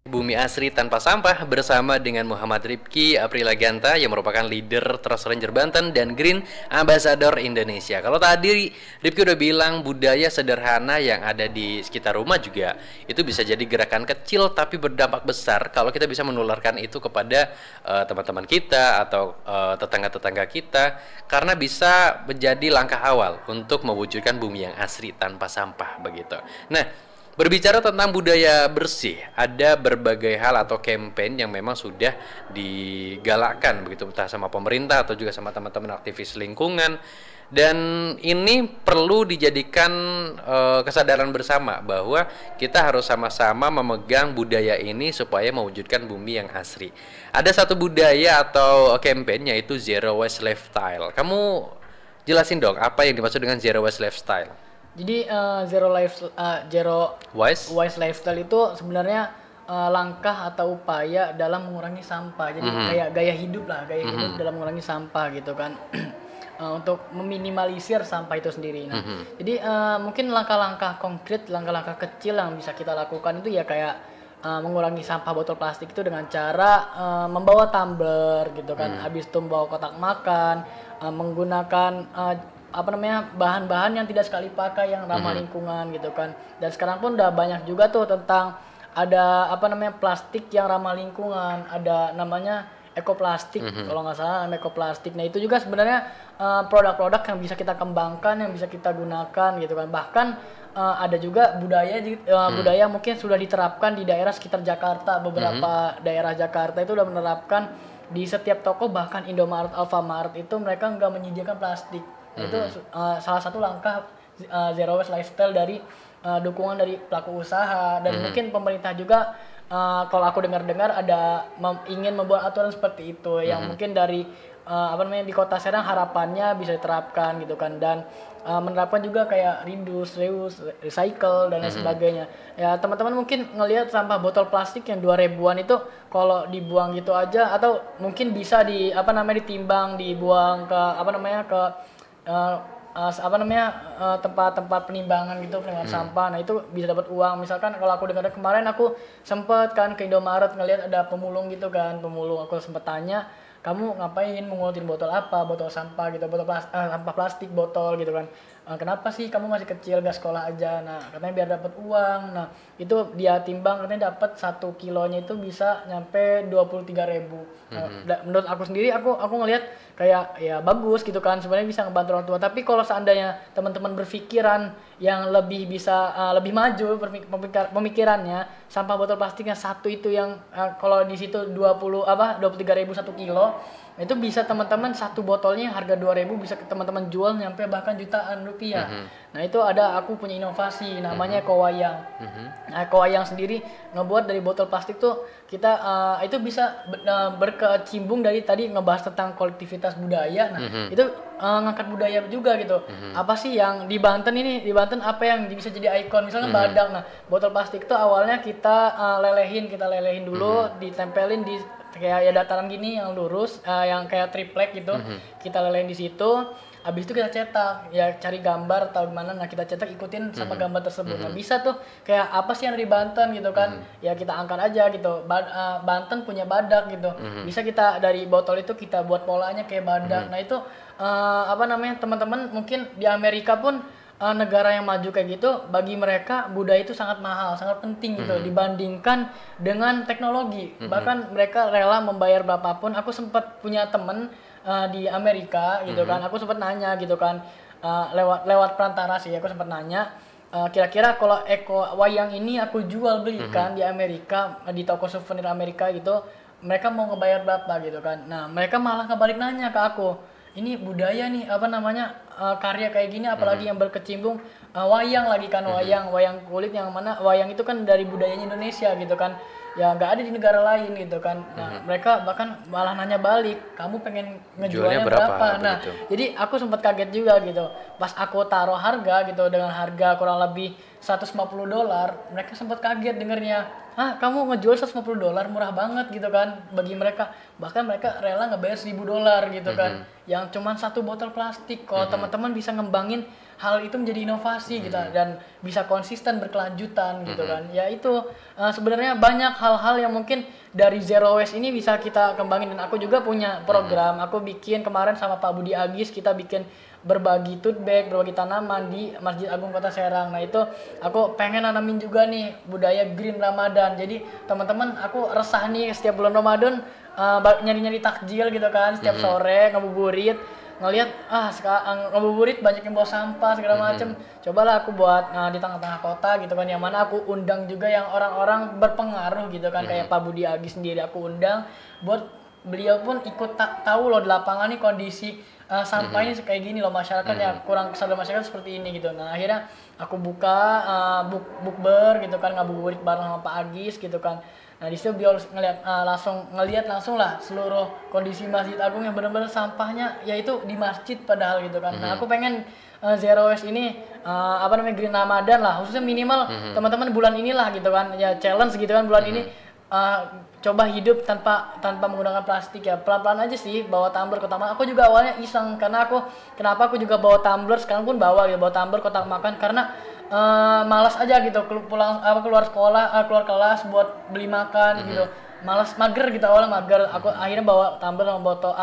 Bumi Asri Tanpa Sampah bersama dengan Muhammad Rifki Aprilaganta yang merupakan leader Trust Ranger Banten dan Green Ambassador Indonesia. Kalau tadi Rifki udah bilang budaya sederhana yang ada di sekitar rumah juga itu bisa jadi gerakan kecil tapi berdampak besar kalau kita bisa menularkan itu kepada teman-teman kita atau tetangga-tetangga kita, karena bisa menjadi langkah awal untuk mewujudkan bumi yang asri tanpa sampah begitu. Nah, berbicara tentang budaya bersih, ada berbagai hal atau campaign yang memang sudah digalakkan begitu, entah sama pemerintah atau juga sama teman-teman aktivis lingkungan. Dan ini perlu dijadikan kesadaran bersama bahwa kita harus sama-sama memegang budaya ini supaya mewujudkan bumi yang asri. Ada satu budaya atau campaign yaitu Zero Waste Lifestyle. Kamu jelasin dong apa yang dimaksud dengan Zero Waste Lifestyle? Jadi zero waste lifestyle itu sebenarnya langkah atau upaya dalam mengurangi sampah. Jadi kayak gaya hidup hidup dalam mengurangi sampah gitu kan. Untuk meminimalisir sampah itu sendiri. Nah, jadi mungkin langkah-langkah konkret, langkah-langkah kecil yang bisa kita lakukan itu ya kayak mengurangi sampah botol plastik itu dengan cara membawa tumbler gitu kan. Habis itu membawa kotak makan, menggunakan bahan-bahan yang tidak sekali pakai yang ramah lingkungan gitu kan. Dan sekarang pun udah banyak juga tuh tentang ada plastik yang ramah lingkungan, ada namanya ekoplastik kalau nggak salah, ekoplastik. Nah itu juga sebenarnya produk-produk yang bisa kita kembangkan, yang bisa kita gunakan gitu kan. Bahkan ada juga budaya mungkin sudah diterapkan di daerah sekitar Jakarta. Beberapa daerah Jakarta itu udah menerapkan di setiap toko, bahkan Indomaret, Alfamart itu mereka nggak menyediakan plastik. Itu salah satu langkah zero waste lifestyle dari dukungan dari pelaku usaha dan mungkin pemerintah juga. Kalau aku dengar-dengar ada ingin membuat aturan seperti itu yang mungkin dari di Kota Serang harapannya bisa diterapkan gitu kan, dan menerapkan juga kayak reduce, reuse, recycle dan lain sebagainya. Ya teman-teman mungkin ngelihat sampah botol plastik yang 2000-an itu kalau dibuang gitu aja, atau mungkin bisa ditimbang, dibuang ke tempat-tempat penimbangan gitu, penimbangan sampah. Nah itu bisa dapat uang. Misalkan kalau aku dengar kemarin, aku sempet kan ke Indomaret ngelihat ada pemulung gitu kan, pemulung. Aku sempet tanya, kamu ngapain mengurutin botol apa, botol sampah gitu, sampah plastik botol gitu kan. Kenapa sih kamu masih kecil, gak sekolah aja? Nah katanya biar dapat uang. Nah itu dia timbang, katanya dapat 1 kilonya itu bisa nyampe 23.000. Menurut aku sendiri, aku ngelihat kayak ya bagus gitu kan, sebenarnya bisa ngebantu orang tua. Tapi kalau seandainya teman-teman berpikiran yang lebih bisa lebih maju pemikirannya, sampah botol plastiknya satu itu yang kalau di situ 23.000 1 kilo, itu bisa teman-teman satu botolnya harga 2.000 bisa teman-teman jual nyampe bahkan jutaan rupiah. Nah itu aku punya inovasi namanya Ekowayang. Nah Ekowayang sendiri ngebuat dari botol plastik tuh kita itu bisa berkecimbung dari tadi ngebahas tentang kolektivitas budaya. Nah itu ngangkat budaya juga gitu. Apa sih yang di Banten ini, di Banten apa yang bisa jadi ikon, misalnya badak. Nah botol plastik tuh awalnya kita lelehin dulu, ditempelin di kayak ya dataran gini yang lurus, yang kayak triplek gitu. Kita lelehin di situ. Habis itu kita cetak, ya cari gambar atau gimana, nah kita cetak ikutin sama gambar tersebut. Nah bisa tuh kayak apa sih yang ada di Banten gitu kan, ya kita angkat aja gitu. Banten punya badak gitu, bisa kita dari botol itu kita buat polanya kayak badak. Nah itu teman-teman mungkin di Amerika pun negara yang maju kayak gitu, bagi mereka budaya itu sangat mahal, sangat penting gitu dibandingkan dengan teknologi. Bahkan mereka rela membayar berapapun. Aku sempat punya temen di Amerika gitu kan, aku sempat nanya gitu kan, lewat perantara sih, aku sempat nanya kira-kira kalau Ekowayang ini aku jual belikan di Amerika, di toko souvenir Amerika gitu, mereka mau ngebayar berapa gitu kan. Nah mereka malah ngebalik nanya ke aku, ini budaya nih karya kayak gini, apalagi yang berkecimbung wayang lagi kan, wayang kulit, yang mana wayang itu kan dari budayanya Indonesia gitu kan, ya nggak ada di negara lain gitu kan. Nah mereka bahkan malah nanya balik, kamu pengen ngejualnya berapa? Nah jadi aku sempat kaget juga gitu pas aku taruh harga gitu, dengan harga kurang lebih $150, mereka sempat kaget dengernya. Ah, kamu ngejual $150 murah banget gitu kan bagi mereka. Bahkan mereka rela ngebayar $1.000 gitu kan. Yang cuman satu botol plastik. Kalau teman-teman bisa ngembangin hal itu menjadi inovasi gitu dan bisa konsisten berkelanjutan gitu kan. Ya itu sebenarnya banyak hal-hal yang mungkin dari zero waste ini bisa kita kembangin, dan aku juga punya program. Aku bikin kemarin sama Pak Budi Agis, kita bikin berbagi tote bag, berbagi tanaman di Masjid Agung Kota Serang. Nah itu aku pengen nanamin juga nih budaya Green Ramadan. Jadi teman-teman, aku resah nih setiap bulan Ramadan nyari-nyari takjil gitu kan, setiap sore ngabuburit, ngelihat sekarang ngabuburit banyak yang bawa sampah segala macem. Cobalah aku buat di tengah-tengah kota gitu kan, yang mana aku undang juga yang orang-orang berpengaruh gitu kan, kayak Pak Budi Agis sendiri aku undang buat beliau pun ikut tahu loh di lapangan nih kondisi sampahnya kayak gini loh, masyarakat ya kurang kesadaran masyarakat seperti ini gitu. Nah akhirnya aku buka bukber gitu kan, ngabuburit bareng sama Pak Agis gitu kan. Nah di situ beliau ngelihat langsung lah seluruh kondisi Masjid Agung yang benar-benar sampahnya yaitu di masjid padahal gitu kan. Nah aku pengen zero waste ini Green Ramadan lah, khususnya minimal teman-teman bulan inilah gitu kan, ya challenge gitu kan bulan ini. Coba hidup tanpa menggunakan plastik ya, pelan-pelan aja sih bawa tumbler ke taman. Aku juga awalnya iseng karena kenapa aku juga bawa tumbler, sekarang pun bawa tumbler kotak makan karena malas aja gitu keluar sekolah keluar kelas buat beli makan gitu, malas, mager gitu, awalnya mager. Aku akhirnya bawa tumbler sama botol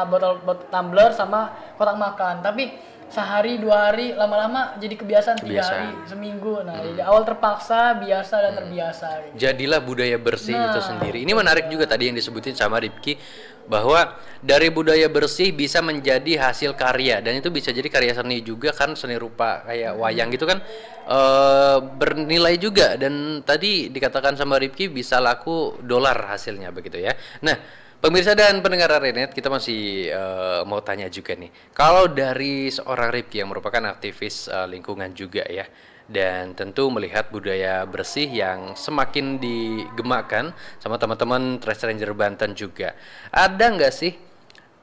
tumbler sama kotak makan, tapi sehari 2 hari lama-lama jadi kebiasaan 3 hari seminggu. Nah jadi awal terpaksa, biasa dan terbiasa gitu. Jadilah budaya bersih itu sendiri. Ini menarik juga tadi yang disebutin sama Ripki, bahwa dari budaya bersih bisa menjadi hasil karya, dan itu bisa jadi karya seni juga kan, seni rupa kayak wayang gitu kan, bernilai juga, dan tadi dikatakan sama Ripki bisa laku dolar hasilnya begitu ya. Nah pemirsa dan pendengar Renet, kita masih mau tanya juga nih, kalau dari seorang Ripki yang merupakan aktivis lingkungan juga ya, dan tentu melihat budaya bersih yang semakin digemakan sama teman-teman Trash Ranger Banten juga, ada nggak sih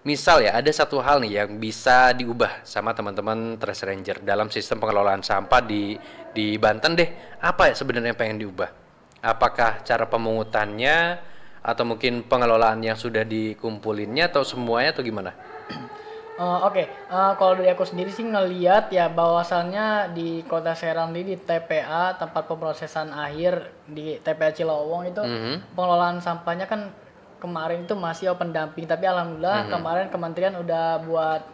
misal ya, ada satu hal nih yang bisa diubah sama teman-teman Trash Ranger dalam sistem pengelolaan sampah di Banten deh? Apa ya sebenarnya yang pengen diubah? Apakah cara pemungutannya, atau mungkin pengelolaan yang sudah dikumpulinnya, atau semuanya, atau gimana? Kalau dari aku sendiri sih ngelihat ya bahwasannya di Kota Serang di TPA, tempat pemrosesan akhir di TPA Cilowong itu pengelolaan sampahnya kan kemarin itu masih open dumping, tapi alhamdulillah kemarin kementerian udah buat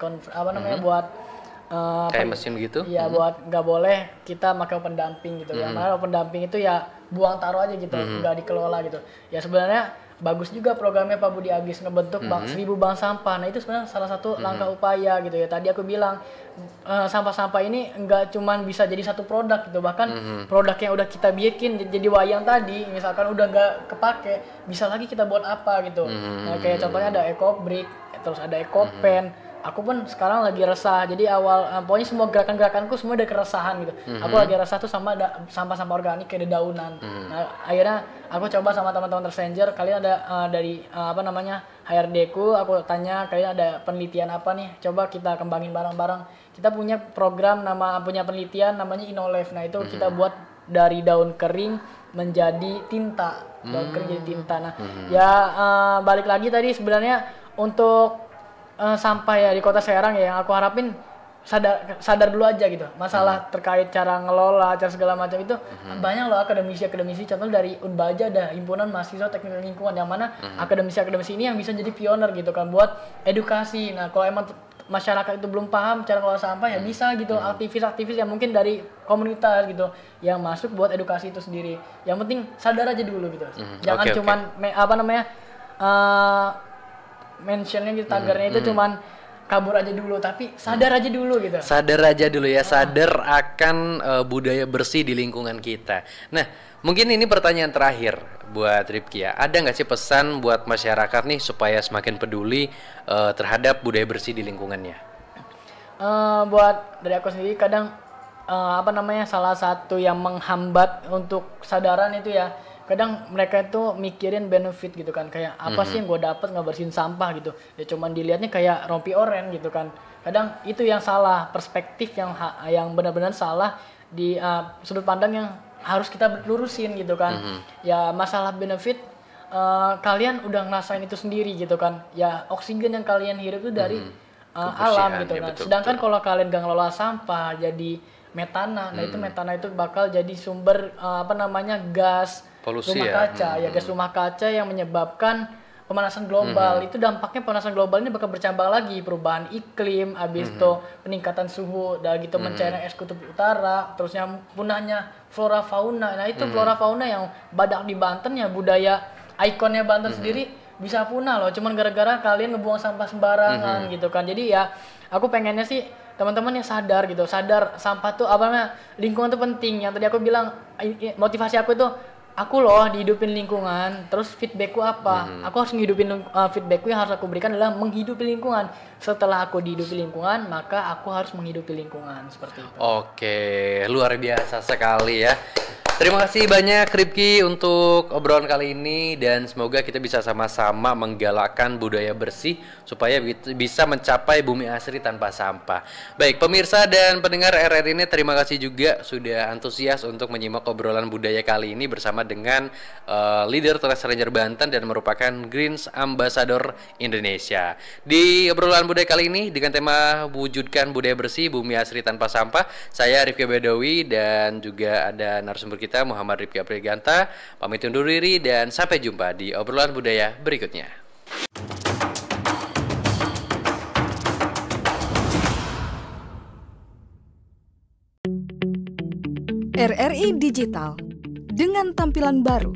buat kayak mesin gitu? Iya, buat nggak boleh kita pakai open dumping gitu. Yang mana open dumping itu ya buang taruh aja gitu, nggak dikelola gitu. Ya sebenarnya bagus juga programnya Pak Budi Agis ngebentuk 1000 bank sampah. Nah itu sebenarnya salah satu langkah upaya gitu ya. Tadi aku bilang sampah-sampah ini nggak cuman bisa jadi satu produk gitu, bahkan produk yang udah kita bikin jadi wayang tadi, misalkan udah nggak kepake, bisa lagi kita buat apa gitu. Nah kayak contohnya ada eco brick, terus ada eco pen. Aku pun sekarang lagi resah, jadi pokoknya semua gerakan-gerakanku semua ada keresahan gitu. Aku lagi resah tuh sama ada sampah-sampah organik kayak dedaunan. Nah akhirnya aku coba sama teman-teman Tersenger, kalian ada dari HRD ku, aku tanya kalian ada penelitian apa nih, coba kita kembangin bareng-bareng. Kita punya program punya penelitian namanya InnoLife. Nah itu kita buat dari daun kering menjadi tinta, daun kering jadi tinta. Nah balik lagi tadi sebenarnya untuk sampah ya di Kota Serang ya, yang aku harapin sadar dulu aja gitu masalah terkait cara ngelola, cara segala macam itu. Banyak loh akademisi contoh dari Unbaja ada himpunan mahasiswa teknik lingkungan, yang mana akademisi ini yang bisa jadi pioner gitu kan buat edukasi. Nah kalau emang masyarakat itu belum paham cara ngelola sampah ya bisa gitu aktivis-aktivis yang mungkin dari komunitas gitu yang masuk buat edukasi itu sendiri. Yang penting sadar aja dulu gitu, jangan cuman mentionnya gitu, tagarnya itu cuman kabur aja dulu, tapi sadar aja dulu gitu. Sadar aja dulu ya, sadar akan budaya bersih di lingkungan kita. Nah, mungkin ini pertanyaan terakhir buat Ripki ya. Ada nggak sih pesan buat masyarakat nih supaya semakin peduli terhadap budaya bersih di lingkungannya? Buat dari aku sendiri kadang salah satu yang menghambat untuk kesadaran itu ya, kadang mereka itu mikirin benefit gitu kan, kayak apa sih yang gue dapet ngebersihin sampah gitu ya, cuman dilihatnya kayak rompi oren gitu kan. Kadang itu yang salah, perspektif yang benar-benar salah di sudut pandang yang harus kita lurusin gitu kan. Ya masalah benefit kalian udah ngerasain itu sendiri gitu kan. Ya oksigen yang kalian hirup itu dari alam gitu ya, kan. betul, Sedangkan betul. kalau kalian gak ngelola sampah jadi metana, nah itu metana itu bakal jadi sumber gas Polusi rumah ya. kaca, ya gas rumah kaca yang menyebabkan pemanasan global. Itu dampaknya pemanasan global ini bakal bercambang lagi, perubahan iklim, habis itu peningkatan suhu, dan gitu mencairnya es kutub utara, terusnya punahnya flora fauna. Nah itu flora fauna yang badak di Banten ya, budaya ikonnya Banten sendiri bisa punah loh, cuman gara-gara kalian ngebuang sampah sembarangan gitu kan. Jadi ya aku pengennya sih teman-teman yang sadar gitu, sadar sampah tuh apa namanya, lingkungan tuh penting. Yang tadi aku bilang motivasi aku itu aku loh dihidupin lingkungan, terus feedbackku apa? Aku harus menghidupin feedbackku yang harus aku berikan adalah menghidupi lingkungan. Setelah aku dihidupi lingkungan, maka aku harus menghidupi lingkungan seperti itu. Oke, luar biasa sekali ya. Terima kasih banyak Ripki untuk obrolan kali ini dan semoga kita bisa sama-sama menggalakkan budaya bersih supaya bisa mencapai bumi asri tanpa sampah. Baik, pemirsa dan pendengar RRI ini terima kasih juga sudah antusias untuk menyimak obrolan budaya kali ini bersama dengan leader Trust Ranger Banten dan merupakan Greens Ambassador Indonesia. Di obrolan budaya kali ini dengan tema wujudkan budaya bersih bumi asri tanpa sampah, saya Rifki Bedowi dan juga ada narasumber kita Muhammad Rifki Apriganta. Pamit undur diri dan sampai jumpa di obrolan budaya berikutnya. RRI Digital dengan tampilan baru,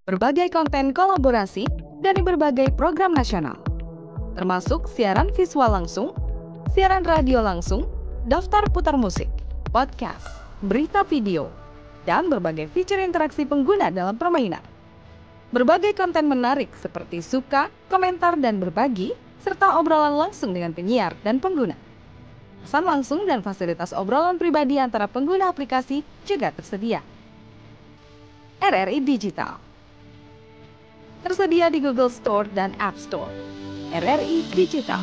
berbagai konten kolaborasi dari berbagai program nasional, termasuk siaran visual langsung, siaran radio langsung, daftar putar musik, podcast, berita video, dan berbagai fitur interaksi pengguna dalam permainan. Berbagai konten menarik seperti suka, komentar, dan berbagi, serta obrolan langsung dengan penyiar dan pengguna. Pesan langsung dan fasilitas obrolan pribadi antara pengguna aplikasi juga tersedia. RRI Digital tersedia di Google Store dan App Store. RRI Digital.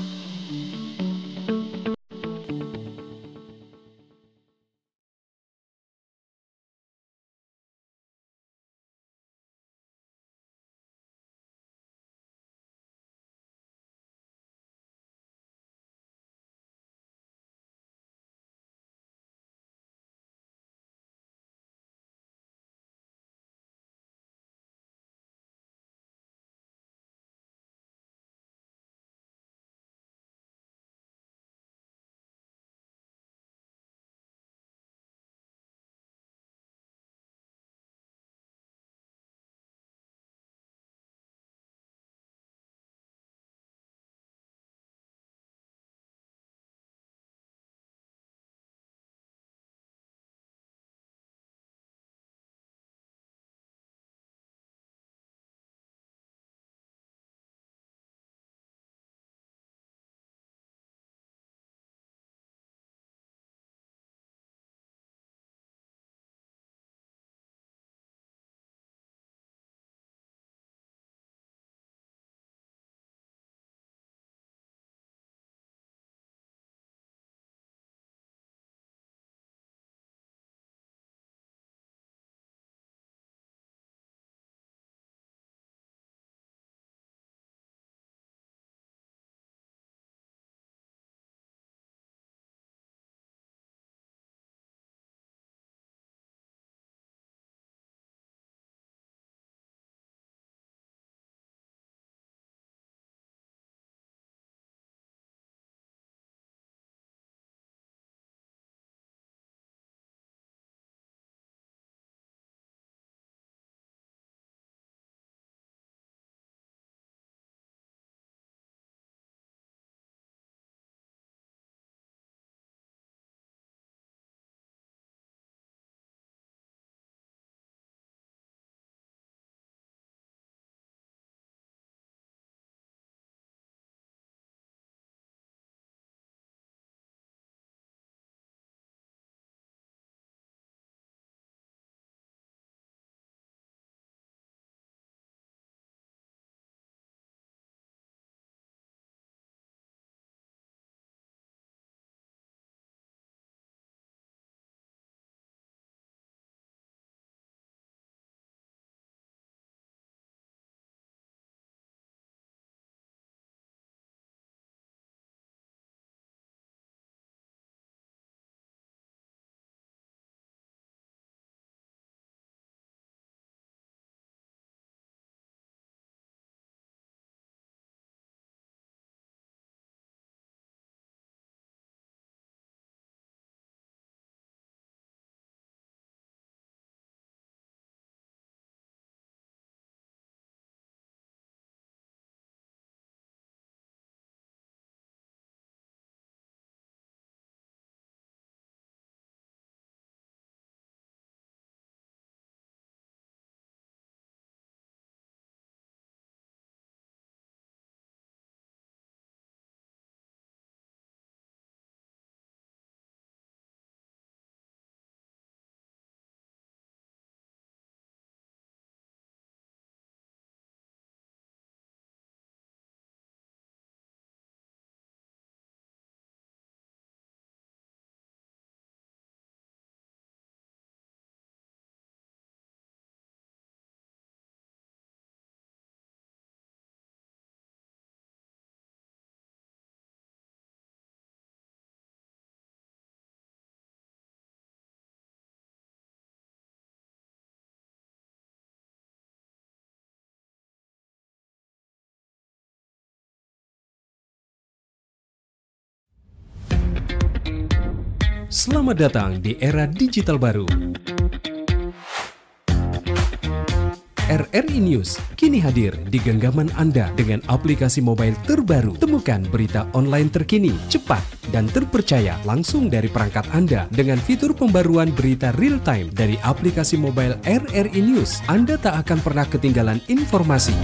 Selamat datang di era digital baru. RRI News kini hadir di genggaman Anda dengan aplikasi mobile terbaru. Temukan berita online terkini, cepat, dan terpercaya langsung dari perangkat Anda dengan fitur pembaruan berita real time dari aplikasi mobile RRI News. Anda tak akan pernah ketinggalan informasi.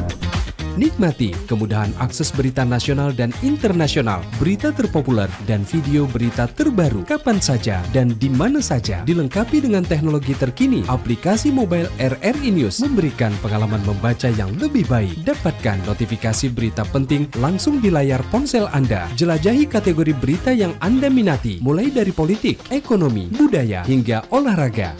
Nikmati kemudahan akses berita nasional dan internasional, berita terpopuler, dan video berita terbaru kapan saja dan di mana saja. Dilengkapi dengan teknologi terkini, aplikasi mobile RRI News memberikan pengalaman membaca yang lebih baik. Dapatkan notifikasi berita penting langsung di layar ponsel Anda. Jelajahi kategori berita yang Anda minati, mulai dari politik, ekonomi, budaya, hingga olahraga.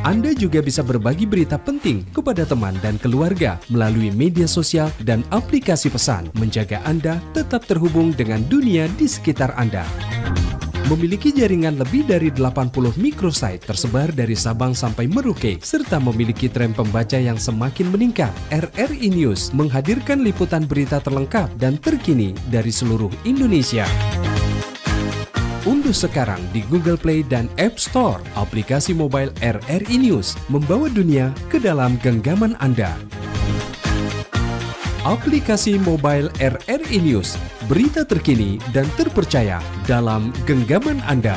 Anda juga bisa berbagi berita penting kepada teman dan keluarga melalui media sosial dan aplikasi pesan, menjaga Anda tetap terhubung dengan dunia di sekitar Anda. Memiliki jaringan lebih dari 80 microsite tersebar dari Sabang sampai Merauke, serta memiliki tren pembaca yang semakin meningkat. RRI News menghadirkan liputan berita terlengkap dan terkini dari seluruh Indonesia. Unduh sekarang di Google Play dan App Store aplikasi mobile RRI News, membawa dunia ke dalam genggaman Anda. Aplikasi mobile RRI News, berita terkini dan terpercaya dalam genggaman Anda.